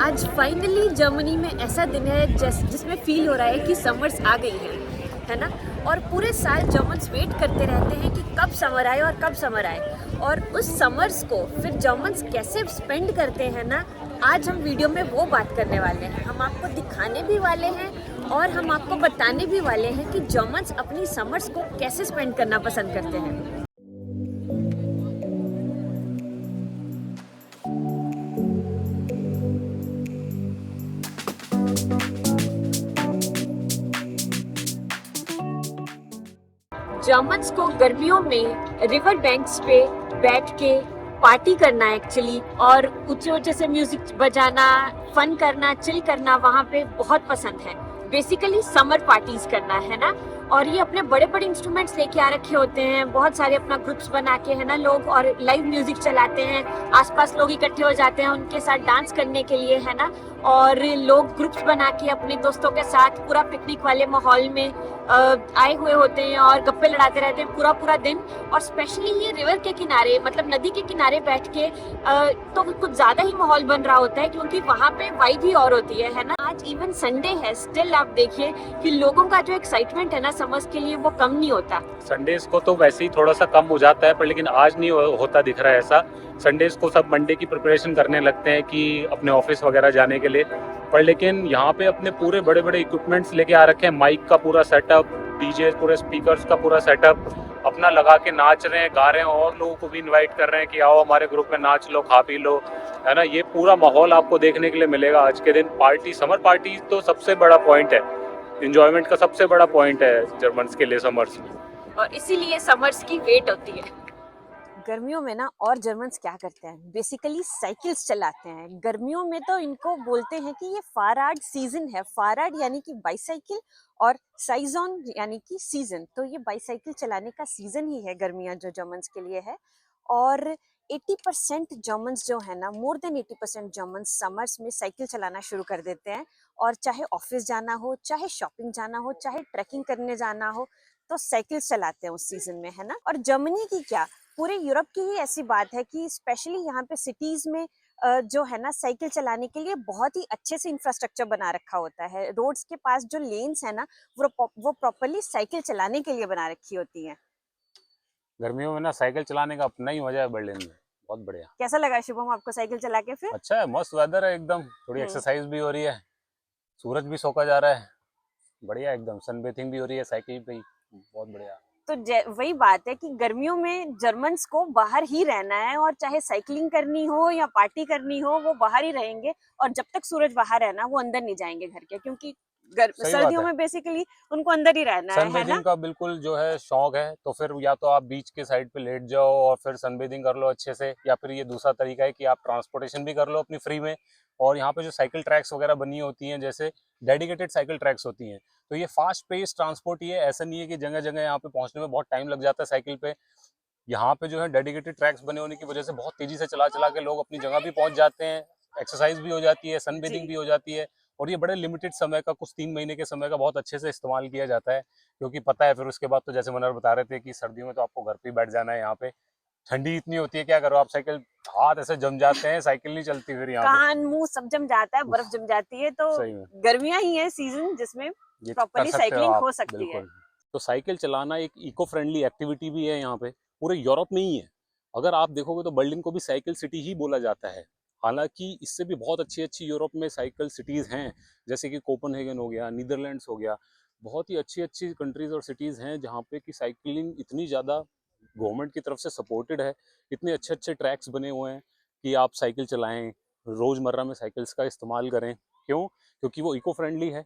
आज finally Germany में ऐसा दिन है जिसमें फील हो रहा है कि समर्स आ गई है ना। और पूरे साल जर्मन्स वेट करते रहते हैं कि कब समर आए और कब समर आए, और उस समर्स को फिर जर्मन्स कैसे स्पेंड करते हैं ना, आज हम वीडियो में वो बात करने वाले हैं। हम आपको दिखाने भी वाले हैं और हम आपको बताने भी वाले हैं कि जर्मन्स अपनी समर्स को कैसे स्पेंड करना पसंद करते हैं। जर्मन्स को गर्मियों में रिवर बैंक्स पे बैठ के पार्टी करना एक्चुअली, और ऊंचे ऊंचे से म्यूजिक बजाना, फन करना, चिल करना वहाँ पे बहुत पसंद है। बेसिकली समर पार्टीज करना, है ना। और ये अपने बड़े बड़े इंस्ट्रूमेंट्स लेके आ रखे होते हैं, बहुत सारे अपना ग्रुप्स बना के, है ना लोग, और लाइव म्यूजिक चलाते हैं। आसपास लोग इकट्ठे हो जाते हैं उनके साथ डांस करने के लिए, है ना। और लोग ग्रुप्स बना के अपने दोस्तों के साथ पूरा पिकनिक वाले माहौल में आए हुए होते हैं और गप्पे लड़ाते रहते हैं पूरा पूरा दिन। और स्पेशली ये रिवर के किनारे, मतलब नदी के किनारे बैठ के तो कुछ ज्यादा ही माहौल बन रहा होता है, क्योंकि वहाँ पे वाइब ही और होती है ना। आज इवन संडे है, स्टिल आप देखिए कि लोगों का जो एक्साइटमेंट है ना समर्स के लिए, वो कम नहीं होता। संडेज को तो वैसे ही थोड़ा सा कम हो जाता है, पर लेकिन आज नहीं होता दिख रहा है ऐसा। संडेज को सब मंडे की प्रिपरेशन करने लगते हैं कि अपने ऑफिस वगैरह जाने के लिए। पर लेकिन यहाँ पे अपने पूरे बड़े बड़े इक्विपमेंट्स लेके आ रखे हैं, माइक का पूरा सेटअप, डीजे, पूरे स्पीकर्स का पूरा सेटअप अपना लगा के नाच रहे हैं, गा रहे हैं, और लोगों को भी इनवाइट कर रहे हैं कि आओ हमारे ग्रुप में नाच लो, खा पी लो, है ना। ये पूरा माहौल आपको देखने के लिए मिलेगा आज के दिन। पार्टी, समर पार्टी तो सबसे बड़ा पॉइंट है, इंजॉयमेंट का सबसे बड़ा पॉइंट है जर्मन्स के लिए समर्स में, और इसीलिए समर्स की वेट होती है। गर्मियों में ना और जर्मन्स क्या करते हैं, बेसिकली साइकिल्स चलाते हैं। गर्मियों में तो इनको बोलते हैं कि ये फाराड सीजन है। फाराड यानी कि बाईसाइकिल, और साइजोन यानी कि सीजन। तो ये बाईसाइकिल चलाने का सीजन ही है गर्मियां जो जर्मन्स के लिए है। और 80% जर्मन्स जो है ना, मोर देन 80% जर्मन्स समर्स में साइकिल चलाना शुरू कर देते हैं। और चाहे ऑफिस जाना हो, चाहे शॉपिंग जाना हो, चाहे ट्रैकिंग करने जाना हो, तो साइकिल चलाते हैं उस सीजन में, है ना। और जर्मनी की क्या, पूरे यूरोप की ही ऐसी बात है कि स्पेशली यहाँ पे सिटीज में जो है ना, साइकिल चलाने के लिए बहुत ही अच्छे से इंफ्रास्ट्रक्चर बना रखा होता है। रोड्स के पास जो लेन्स है ना, वो प्रॉपरली साइकिल चलाने के लिए बना रखी होती है। गर्मियों में ना साइकिल चलाने का अपना ही मजा है बर्लिन में, बहुत बढ़िया। कैसा लगा शुभम आपको साइकिल चला के फिर? अच्छा है, मस्त वेदर है एकदम, थोड़ी एक्सरसाइज भी हो रही है, सूरज भी सोखा जा रहा है, बढ़िया एकदम, सनबेथिंग भी हो रही है साइकिल पे ही, बहुत बढ़िया। तो वही बात है कि गर्मियों में जर्मन्स को बाहर ही रहना है, और चाहे साइकिलिंग करनी हो या पार्टी करनी हो, वो बाहर ही रहेंगे। और जब तक सूरज बाहर है ना, वो अंदर नहीं जाएंगे घर के, क्योंकि सही बात सर्दियों है, में बेसिकली उनको अंदर ही रहना है ना। सनबेथिंग का बिल्कुल जो है शौक है, तो फिर या तो आप बीच के साइड पे लेट जाओ और फिर सनबेथिंग कर लो अच्छे से, या फिर ये दूसरा तरीका है कि आप ट्रांसपोर्टेशन भी कर लो अपनी फ्री में। और यहाँ पे जो साइकिल ट्रैक्स वगैरह बनी होती हैं, जैसे डेडिकेटेड साइकिल ट्रैक्स होती हैं, तो ये फास्ट पेस ट्रांसपोर्ट ही है, ऐसा नहीं है कि जगह जगह यहाँ पे पहुंचने में बहुत टाइम लग जाता है साइकिल पे। यहाँ पे जो है डेडिकेटेड ट्रैक्स बने होने की वजह से बहुत तेजी से चला चला के लोग अपनी जगह भी पहुंच जाते हैं, एक्सरसाइज भी हो जाती है, सनबेथिंग भी हो जाती है। और ये बड़े लिमिटेड समय का, कुछ 3 महीने के समय का बहुत अच्छे से इस्तेमाल किया जाता है, क्योंकि पता है फिर उसके बाद तो जैसे मनोहर बता रहे थे कि सर्दियों में तो आपको घर पे ही बैठ जाना है। यहाँ पे ठंडी इतनी होती है, क्या करो आप, साइकिल हाथ ऐसे जम जाते हैं, साइकिल नहीं चलती फिर यहाँ पे, कान मुंह सब जम जाता है, बर्फ जम जाती है। तो सही में गर्मियां ही है सीजन जिसमें ये कर प्रॉपरली सकते हो साइकिलिंग आप, हो सकती है। बिल्कुल। तो साइकिल चलाना एक इको फ्रेंडली एक्टिविटी भी है यहाँ पे, पूरे यूरोप में ही है। अगर आप देखोगे तो बर्लिन को भी साइकिल सिटी ही बोला जाता है। हालांकि इससे भी बहुत अच्छी अच्छी यूरोप में साइकिल सिटीज़ हैं, जैसे कि कोपनहेगन हो गया, नीदरलैंड्स हो गया, बहुत ही अच्छी अच्छी कंट्रीज़ और सिटीज़ हैं जहाँ पे कि साइकिलिंग इतनी ज़्यादा गवर्नमेंट की तरफ से सपोर्टेड है। इतने अच्छे अच्छे ट्रैक्स बने हुए हैं कि आप साइकिल चलाएं, रोज़मर्रा में साइकिल्स का इस्तेमाल करें। क्यों? क्योंकि वो इको फ्रेंडली है,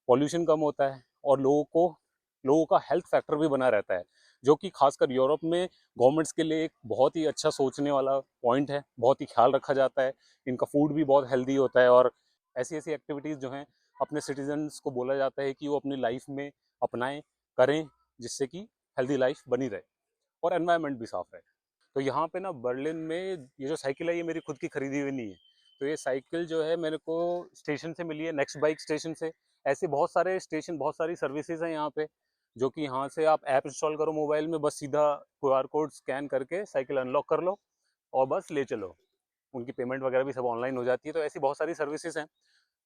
पॉल्यूशन कम होता है, और लोगों का हेल्थ फैक्टर भी बना रहता है, जो कि खासकर यूरोप में गवर्नमेंट्स के लिए एक बहुत ही अच्छा सोचने वाला पॉइंट है, बहुत ही ख्याल रखा जाता है। इनका फूड भी बहुत हेल्दी होता है, और ऐसी ऐसी एक्टिविटीज़ जो हैं अपने सिटीजन्स को बोला जाता है कि वो अपनी लाइफ में अपनाएं, करें, जिससे कि हेल्दी लाइफ बनी रहे और एनवायरनमेंट भी साफ रहे। तो यहाँ पे ना बर्लिन में ये जो साइकिल है, ये मेरी खुद की खरीदी हुई नहीं है। तो ये साइकिल जो है मेरे को स्टेशन से मिली है, नेक्स्ट बाइक स्टेशन से। ऐसे बहुत सारे स्टेशन, बहुत सारी सर्विसेज हैं यहाँ पे, जो कि यहाँ से आप ऐप इंस्टॉल करो मोबाइल में, बस सीधा क्यूआर कोड स्कैन करके साइकिल अनलॉक कर लो और बस ले चलो। उनकी पेमेंट वगैरह भी सब ऑनलाइन हो जाती है, तो ऐसी बहुत सारी सर्विसेज हैं।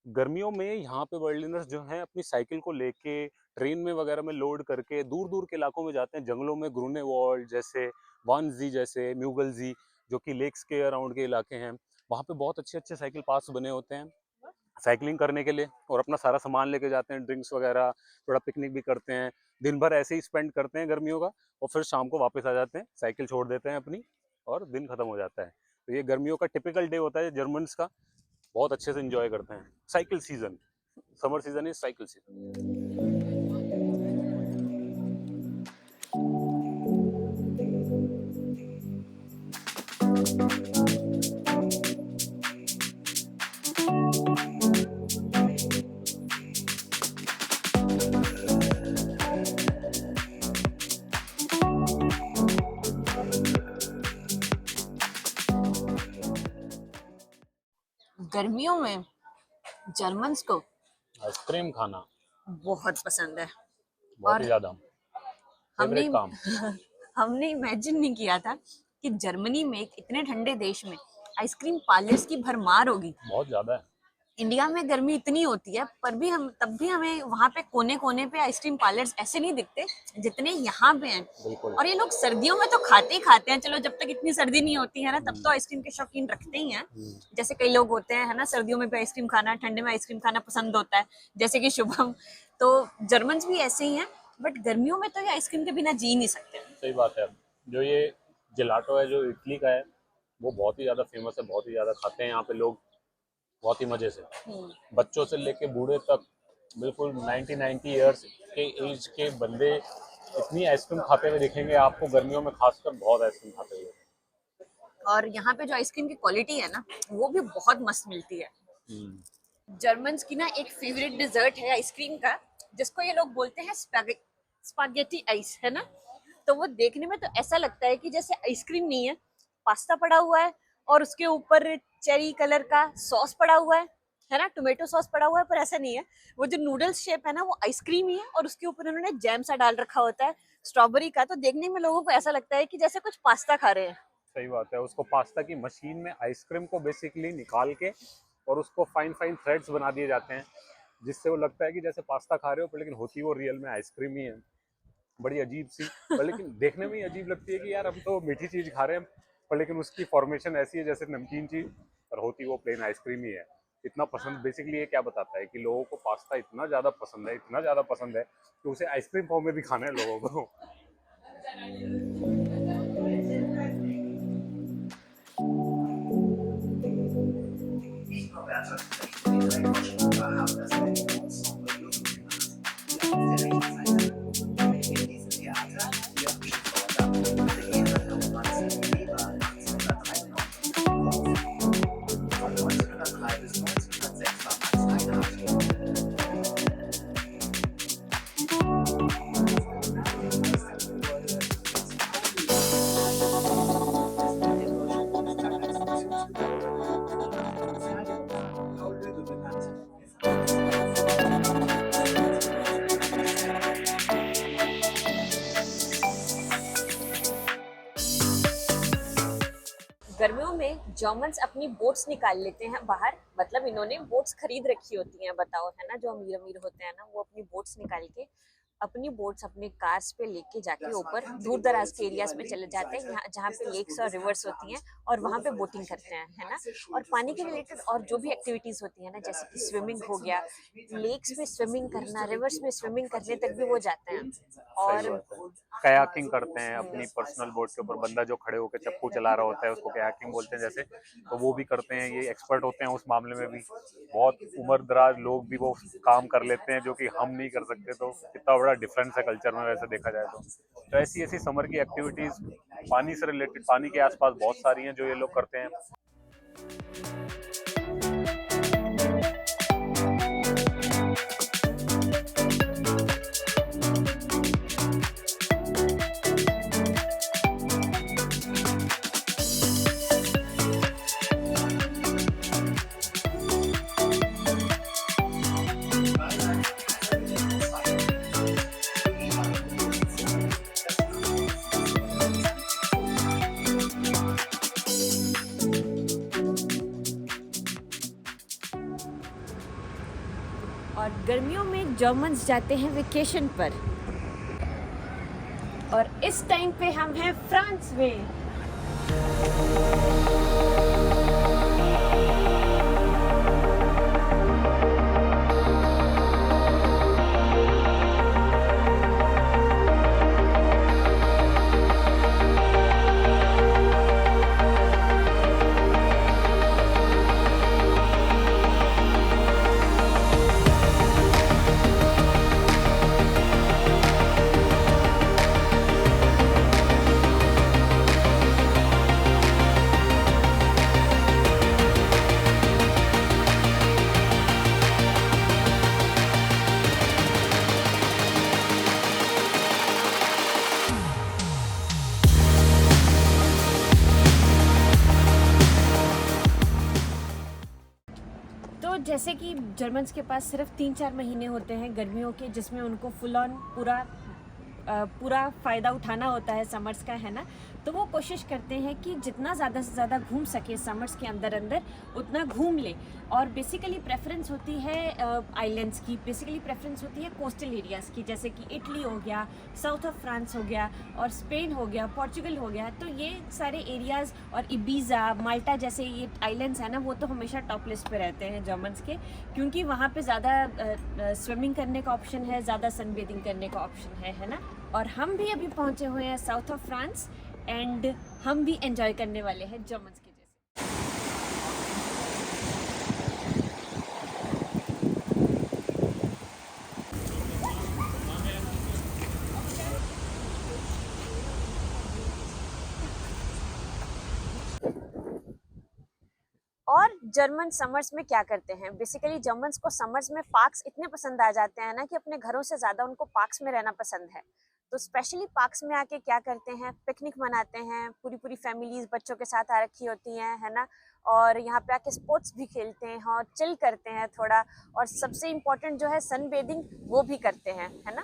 गर्मियों में यहाँ पे बर्लिनर्स जो हैं अपनी साइकिल को लेके ट्रेन में वगैरह में लोड करके दूर दूर के इलाकों में जाते हैं, जंगलों में, ग्रूनेवाल्ड जैसे, वानजी जैसे, म्यूगलजी जो कि लेक्स के अराउंड के इलाके हैं, वहाँ पे बहुत अच्छे अच्छे साइकिल पास बने होते हैं साइकिलिंग करने के लिए, और अपना सारा सामान लेके जाते हैं, ड्रिंक्स वगैरह, थोड़ा पिकनिक भी करते हैं, दिन भर ऐसे ही स्पेंड करते हैं गर्मियों का, और फिर शाम को वापस आ जाते हैं, साइकिल छोड़ देते हैं अपनी, और दिन खत्म हो जाता है। तो ये गर्मियों का टिपिकल डे होता है जर्मन्स का, बहुत अच्छे से एंजॉय करते हैं cycle season. Summer season is cycle season. गर्मियों में जर्मन्स को आइसक्रीम खाना बहुत पसंद है। बहुत और ही ज्यादा हमने फेवरेट काम। हमने इमेजिन नहीं किया था कि जर्मनी में एक इतने ठंडे देश में आइसक्रीम पार्लर्स की भरमार होगी। बहुत ज्यादा है। इंडिया में गर्मी इतनी होती है पर भी तब भी हमें वहाँ पे कोने कोने पे आइसक्रीम पार्लर्स ऐसे नहीं दिखते जितने यहाँ पे हैं। बिल्कुल। और ये लोग सर्दियों में तो खाते ही खाते हैं, चलो जब तक इतनी सर्दी नहीं होती है ना तब तो आइसक्रीम के शौकीन रखते ही हैं। जैसे कई लोग होते हैं है ना, सर्दियों में भी आइसक्रीम खाना, ठंडे में आइसक्रीम खाना पसंद होता है, जैसे कि शुभम। तो जर्मन्स भी ऐसे ही हैं, बट गर्मियों में तो ये आइसक्रीम के बिना जी नहीं सकते। सही बात है। जो ये जेलाटो है जो इटली का है, वो बहुत ही ज्यादा फेमस है, बहुत ही ज्यादा खाते हैं यहाँ पे लोग, बहुत ही मजे से। बच्चों से लेके बूढ़े तक, बिल्कुल 90 इयर्स के एज के बंदे इतनी आइसक्रीम खाते हुए दिखेंगे आपको गर्मियों में, खासकर बहुत आइसक्रीम खाते हुए। और यहाँ पे जो आइसक्रीम की क्वालिटी है ना वो भी बहुत मस्त मिलती है। जर्मन्स की ना एक फेवरेट डिजर्ट है आइसक्रीम का, जिसको ये लोग बोलते हैं स्पैगेटी आइस, है ना। तो वो देखने में तो ऐसा लगता है कि जैसे आइसक्रीम नहीं है, पास्ता पड़ा हुआ है और उसके ऊपर चेरी कलर का सॉस पड़ा हुआ है ना, टोमेटो सॉस पड़ा हुआ है, पर ऐसा नहीं है। वो जो नूडल्स शेप है ना वो आइसक्रीम ही है, और उसके ऊपर उन्होंने जैम सा डाल रखा होता है स्ट्रॉबेरी का, तो देखने में लोगों को ऐसा लगता है कि जैसे कुछ पास्ता खा रहे हैं। सही बात है। उसको पास्ता की मशीन में आइसक्रीम को बेसिकली निकाल के और उसको फाइन फाइन थ्रेड्स बना दिए जाते हैं, जिससे वो लगता है कि जैसे पास्ता खा रहे हो, पर लेकिन होती वो रियल में आइसक्रीम ही है। बड़ी अजीब सी, पर लेकिन देखने में ही अजीब लगती है कि यार हम तो मीठी चीज खा रहे हैं, पर लेकिन उसकी फॉर्मेशन ऐसी है जैसे नमकीन चीज, और होती वो प्लेन आइसक्रीम ही है। इतना पसंद, बेसिकली ये क्या बताता है कि लोगों को पास्ता इतना ज्यादा पसंद है, इतना ज्यादा पसंद है कि उसे आइसक्रीम फॉर्म में भी खाना है लोगों को। गर्मियों में जर्मन्स अपनी बोट्स निकाल लेते हैं बाहर, मतलब इन्होंने बोट्स खरीद रखी होती हैं, बताओ, है ना। जो अमीर अमीर होते हैं ना वो अपनी बोट्स निकाल के अपनी बोट्स अपने कार्स पे लेके जाके ऊपर दूर दराज के एरियाज में चले जाते हैं, यहाँ जहाँ पे लेक्स और रिवर्स होती हैं, और वहाँ पे बोटिंग करते हैं, है ना। और पानी के रिलेटेड और जो भी एक्टिविटीज होती है ना, जैसे कि स्विमिंग हो गया, लेक्स में स्विमिंग करना, रिवर्स में स्विमिंग करने तक भी वो जाते हैं। और कयाकिंग करते हैं अपनी पर्सनल बोट के ऊपर, बंदा जो खड़े होकर चप्पू चला रहा होता है उसको कयाकिंग बोलते हैं जैसे, तो वो भी करते हैं। ये एक्सपर्ट होते हैं उस मामले में भी। बहुत उम्रदराज लोग भी वो काम कर लेते हैं जो कि हम नहीं कर सकते, तो कितना बड़ा डिफरेंस है कल्चर में वैसे देखा जाए तो ऐसी ऐसी समर की एक्टिविटीज पानी से रिलेटेड, पानी के आसपास बहुत सारी हैं जो ये लोग करते हैं। और गर्मियों में जर्मन्स जाते हैं वेकेशन पर, और इस टाइम पे हम हैं फ्रांस में। तो जैसे कि जर्मन्स के पास सिर्फ 3-4 महीने होते हैं गर्मियों के, जिसमें उनको फुल ऑन पूरा फ़ायदा उठाना होता है समर्स का, है ना। तो वो कोशिश करते हैं कि जितना ज़्यादा से ज़्यादा घूम सके समर्स के अंदर अंदर उतना घूम ले। और बेसिकली प्रेफरेंस होती है आइलैंड्स की, बेसिकली प्रेफरेंस होती है कोस्टल एरियाज़ की, जैसे कि इटली हो गया, साउथ ऑफ फ्रांस हो गया, और स्पेन हो गया, पोर्चुगल हो गया। तो ये सारे एरियाज़ और इबीज़ा, माल्टा जैसे ये आइलैंड्स हैं ना, वो तो हमेशा टॉप लिस्ट पे रहते हैं जर्मन्स के, क्योंकि वहाँ पे ज़्यादा स्विमिंग करने का ऑप्शन है, ज़्यादा सन बेदिंग करने का ऑप्शन है ना। और हम भी अभी पहुँचे हुए हैं साउथ ऑफ फ्रांस, एंड हम भी एंजॉय करने वाले हैं जर्मन्स के जैसे। और जर्मन समर्स में क्या करते हैं, बेसिकली जर्मन्स को समर्स में पार्क्स इतने पसंद आ जाते हैं ना कि अपने घरों से ज़्यादा उनको पार्क्स में रहना पसंद है। तो स्पेशली पार्क्स में आके क्या करते हैं, पिकनिक मनाते हैं, पूरी पूरी फैमिलीज बच्चों के साथ आ रखी होती हैं, है ना। और यहाँ पे आके स्पोर्ट्स भी खेलते हैं और चिल करते हैं थोड़ा, और सबसे इम्पोर्टेंट जो है सन बेदिंग वो भी करते हैं, है ना।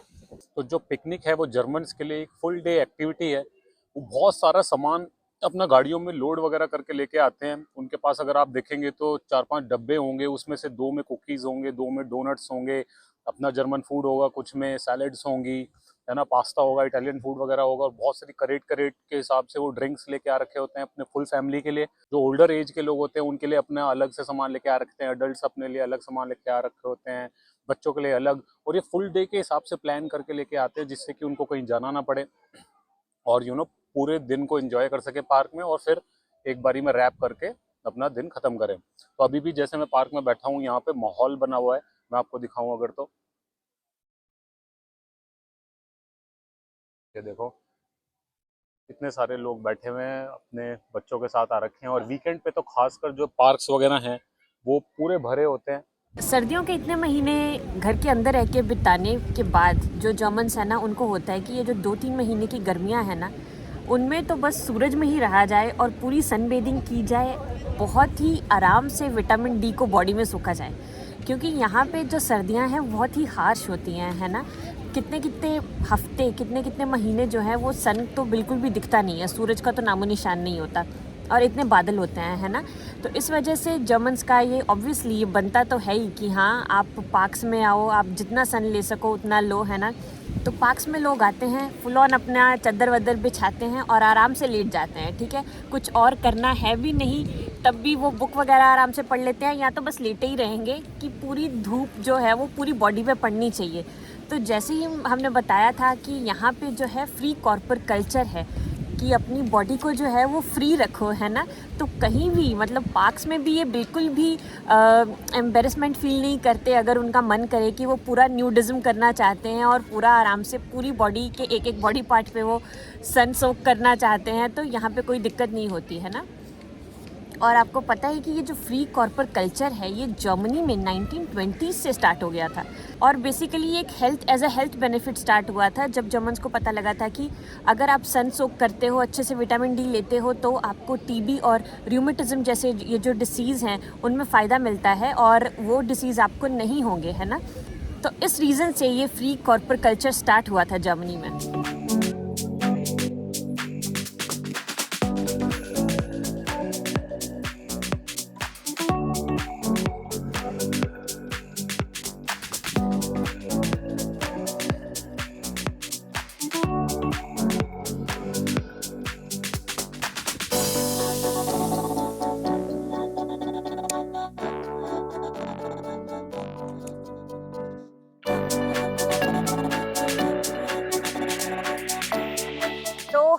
तो जो पिकनिक है वो जर्मन्स के लिए एक फुल डे एक्टिविटी है। वो बहुत सारा सामान अपना गाड़ियों में लोड वगैरह करके लेके आते हैं। उनके पास अगर आप देखेंगे तो 4-5 डब्बे होंगे, उसमें से 2 में कुकीज़ होंगे, 2 में डोनट्स होंगे, अपना जर्मन फूड होगा, कुछ में सैलड्स होंगी, है ना, पास्ता होगा, इटालियन फूड वगैरह होगा, और बहुत सारी करेट के हिसाब से वो ड्रिंक्स लेके आ रखे होते हैं अपने फुल फैमिली के लिए। जो ओल्डर एज के लोग होते हैं उनके लिए अपना अलग से सामान लेके आ रखते हैं, अडल्ट अपने लिए अलग सामान लेके आ रखे होते हैं, बच्चों के लिए अलग। और ये फुल डे के हिसाब से प्लान करके लेके आते हैं, जिससे कि उनको कहीं जाना ना पड़े, और पूरे दिन को एंजॉय कर सके पार्क में, और फिर एक बारी में रैप करके अपना दिन खत्म करें। तो अभी भी जैसे मैं पार्क में बैठा हूँ, यहाँ पे माहौल बना हुआ है, मैं आपको दिखाऊं अगर तो ये देखो, इतने सारे लोग बैठे हुए हैं, अपने बच्चों के साथ आ रखे हैं। और वीकेंड पे तो खासकर जो पार्क्स वगैरह हैं वो पूरे भरे होते हैं। सर्दियों के इतने महीने घर के अंदर रह के बिताने के बाद जो जर्मन्स है ना, उनको होता है कि ये जो 2-3 महीने की गर्मियां हैं ना, उनमें तो बस सूरज में ही रहा जाए और पूरी सन बेदिंग की जाए, बहुत ही आराम से विटामिन डी को बॉडी में सूखा जाए। क्योंकि यहाँ पे जो सर्दियाँ हैं बहुत ही हार्श होती हैं, है ना। कितने कितने हफ्ते, कितने कितने महीने जो है वो सन तो बिल्कुल भी दिखता नहीं है, सूरज का तो नामो निशान नहीं होता, और इतने बादल होते हैं, है ना। तो इस वजह से जर्मन्स का ये ऑब्वियसली ये बनता तो है ही कि हाँ, आप पार्क्स में आओ, आप जितना सन ले सको उतना लो, है ना। तो पार्क्स में लोग आते हैं, फुल ऑन अपना चादर वदर बिछाते हैं और आराम से लेट जाते हैं, ठीक है। कुछ और करना है भी नहीं, तब भी वो बुक वगैरह आराम से पढ़ लेते हैं, या तो बस लेटे ही रहेंगे कि पूरी धूप जो है वो पूरी बॉडी पे पड़नी चाहिए। तो जैसे ही हमने बताया था कि यहाँ पे जो है फ्री कॉर्पोरेट कल्चर है कि अपनी बॉडी को जो है वो फ्री रखो, है ना। तो कहीं भी मतलब पार्क्स में भी ये बिल्कुल भी एम्बेरसमेंट फील नहीं करते अगर उनका मन करे कि वो पूरा न्यूडिज्म करना चाहते हैं और पूरा आराम से पूरी बॉडी के एक एक बॉडी पार्ट पे वो सन सोक करना चाहते हैं, तो यहाँ पे कोई दिक्कत नहीं होती, है ना। और आपको पता है कि ये जो फ्री कॉर्पोरेट कल्चर है ये जर्मनी में 1920s से स्टार्ट हो गया था, और बेसिकली एक हेल्थ बेनिफिट स्टार्ट हुआ था जब जर्मन्स को पता लगा था कि अगर आप सन सोक करते हो, अच्छे से विटामिन डी लेते हो, तो आपको टीबी और रूमेटिज्म जैसे ये जो डिसीज़ हैं उनमें फ़ायदा मिलता है और वो डिसीज़ आपको नहीं होंगे, है ना। तो इस रीज़न से ये फ्री कॉर्पोरेट कल्चर स्टार्ट हुआ था जर्मनी में।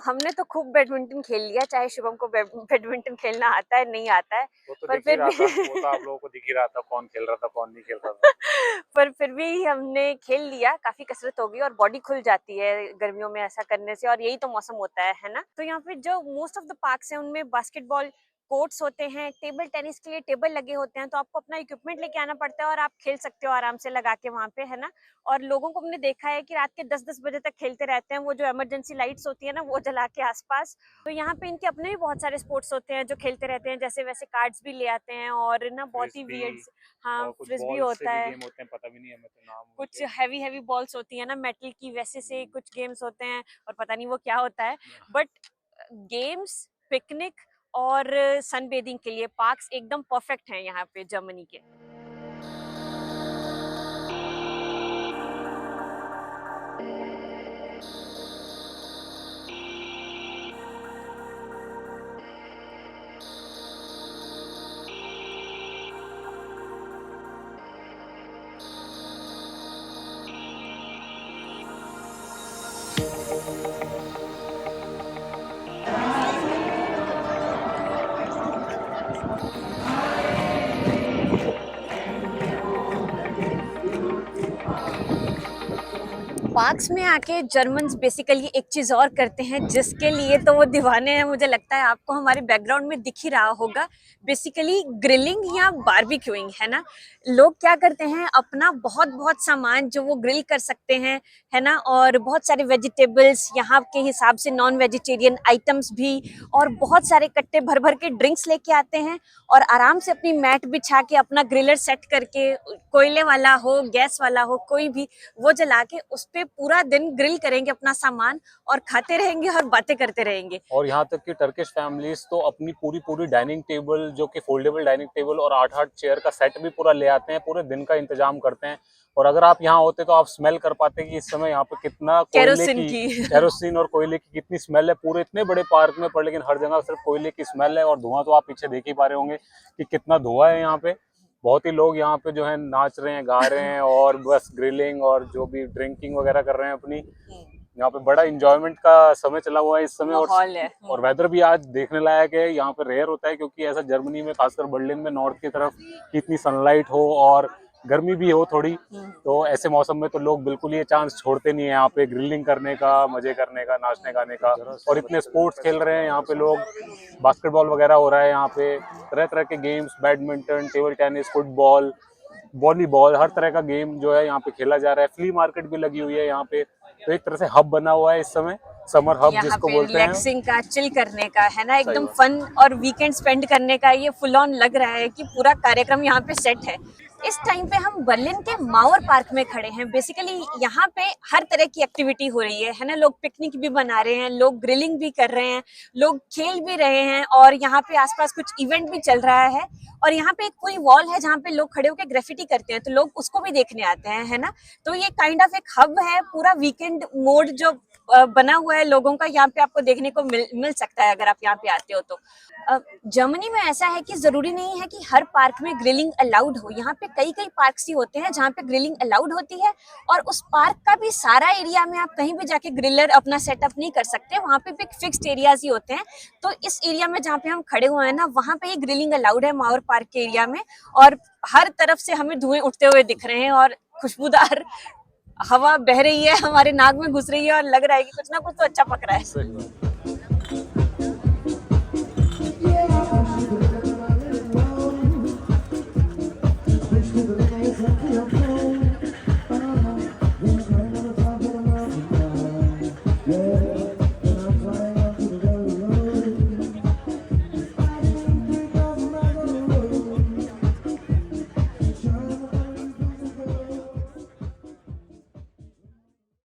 हमने तो खूब बैडमिंटन खेल लिया, चाहे शुभम को बैडमिंटन खेलना आता है नहीं आता है, वो तो पर दिख ही फिर रहा भी था, वो तो आप लोगों को दिख ही रहा था कौन खेल रहा था कौन नहीं खेल रहा था। पर फिर भी हमने खेल लिया, काफी कसरत हो गई और बॉडी खुल जाती है गर्मियों में ऐसा करने से, और यही तो मौसम होता है ना। तो यहाँ पे जो मोस्ट ऑफ द पार्क्स हैं उनमें बास्केटबॉल कोर्ट्स होते हैं, टेबल टेनिस के लिए टेबल लगे होते हैं, तो आपको अपना इक्विपमेंट लेके आना पड़ता है और आप खेल सकते हो आराम से लगा के वहाँ पे, है ना। और लोगों को हमने देखा है कि रात के 10-10 बजे तक खेलते रहते हैं, वो जो इमरजेंसी लाइट्स होती है ना वो जला के आसपास। तो यहाँ पे इनके अपने भी बहुत सारे स्पोर्ट्स होते हैं जो खेलते रहते हैं, जैसे वैसे कार्ड्स भी ले आते हैं और ना बहुत ही फ्रिस्बी वियर्ड, हाँ और कुछ फ्रिस्बी बॉल से होता भी है, गेम होते हैं, पता भी नहीं है हमें तो नाम कुछ उनके। हैवी हैवी बॉल्स होती है ना मेटल की, वैसे से कुछ गेम्स होते हैं और पता नहीं वो क्या होता है। बट गेम्स, पिकनिक और सन बेदिंग के लिए पार्क्स एकदम परफेक्ट हैं यहाँ पे जर्मनी के। पार्क्स में आके जर्मन्स बेसिकली एक चीज और करते हैं जिसके लिए तो वो दीवाने हैं, मुझे लगता है आपको हमारे बैकग्राउंड में दिख ही रहा होगा, बेसिकली ग्रिलिंग या बारबेक्यूइंग, है ना। लोग क्या करते हैं, अपना बहुत बहुत सामान जो वो ग्रिल कर सकते हैं, है ना, और बहुत सारे वेजिटेबल्स यहाँ के हिसाब से, नॉन वेजिटेरियन आइटम्स भी, और बहुत सारे कट्टे भर भर के ड्रिंक्स लेके आते हैं और आराम से अपनी मैट बिछा के अपना ग्रिलर सेट करके, कोयले वाला हो गैस वाला हो कोई भी, वो जला के उस पे पूरा दिन ग्रिल करेंगे अपना सामान और खाते रहेंगे और बातें करते रहेंगे। और यहाँ तक कि टर्किश फैमिलीज तो अपनी पूरी पूरी डाइनिंग टेबल, जो कि फोल्डेबल डाइनिंग टेबल और 8-8 चेयर का सेट भी पूरा ले आते हैं, पूरे दिन का इंतजाम करते हैं। और अगर आप यहाँ होते तो आप स्मेल कर पाते कि इस समय यहाँ पे कितना कोयले केरोसिन की, की केरोसिन और कोयले की कितनी स्मेल है पूरे इतने बड़े पार्क में, पर लेकिन हर जगह सिर्फ कोयले की स्मेल है। और धुआं तो आप पीछे देख ही पा रहे होंगे कि कितना धुआं है यहाँ पे। बहुत ही लोग यहाँ पे जो है नाच रहे हैं, गा रहे हैं और बस ग्रिलिंग और जो भी ड्रिंकिंग वगैरह कर रहे हैं अपनी। यहाँ पे बड़ा इंजॉयमेंट का समय चला हुआ है इस समय। माहौल है। और वेदर भी आज देखने लायक है, यहाँ पे रेयर होता है क्योंकि ऐसा जर्मनी में खासकर बर्लिन में नॉर्थ की तरफ कि इतनी सनलाइट हो और गर्मी भी हो थोड़ी, तो ऐसे मौसम में तो लोग बिल्कुल ये चांस छोड़ते नहीं है यहाँ पे ग्रिलिंग करने का, मजे करने का, नाचने गाने का। और इतने स्पोर्ट्स खेल रहे हैं यहाँ पे लोग, बास्केटबॉल वगैरह हो रहा है यहाँ पे, तरह तरह के games, badminton, table tennis, football, volleyball, हर तरह का गेम जो है यहाँ पे खेला जा रहा है। फ्ली मार्केट भी लगी हुई है यहाँ पे, तो एक तरह से हब बना हुआ है इस समय, समर हब यहाँ जिसको पे बोलते हैं। रिलैक्सिंग का, चिल करने का, है ना, एकदम बात। फन और वीकेंड स्पेंड करने का ये फुल ऑन लग रहा है कि पूरा कार्यक्रम यहाँ पे सेट है। इस टाइम पे हम बर्लिन के माउर पार्क में खड़े हैं। बेसिकली यहाँ पे हर तरह की एक्टिविटी हो रही है ना। लोग पिकनिक भी बना रहे हैं, लोग ग्रिलिंग भी कर रहे हैं, लोग खेल भी रहे हैं, और यहाँ पे आसपास कुछ इवेंट भी चल रहा है। और यहाँ पे एक पूरी वॉल है जहाँ पे लोग खड़े होकर ग्रेफिटी करते हैं, तो लोग उसको भी देखने आते हैं, है ना। तो ये काइंड ऑफ एक हब है, पूरा वीकेंड मोड जो बना हुआ है लोगों का, यहाँ पे आपको देखने को मिल सकता है अगर आप यहाँ पे आते हो तो। जर्मनी में ऐसा है कि जरूरी नहीं है कि हर पार्क में ग्रिलिंग अलाउड हो। यहाँ पे कई कई पार्क्स ही होते हैं जहाँ पे ग्रिलिंग अलाउड होती है, और उस पार्क का भी सारा एरिया में आप कहीं भी जाके ग्रिलर अपना सेटअप नहीं कर सकते, वहाँ पे भी फिक्स्ड एरियाज ही होते हैं। तो इस एरिया में जहाँ पे हम खड़े हुए हैं ना, वहाँ पे ही ग्रिलिंग अलाउड है माउर पार्क के एरिया में, और हर तरफ से हमें धुएं उठते हुए दिख रहे हैं और खुशबूदार हवा बह रही है, हमारे नाक में घुस रही है और लग रहा है कि कुछ ना कुछ तो अच्छा पक रहा है।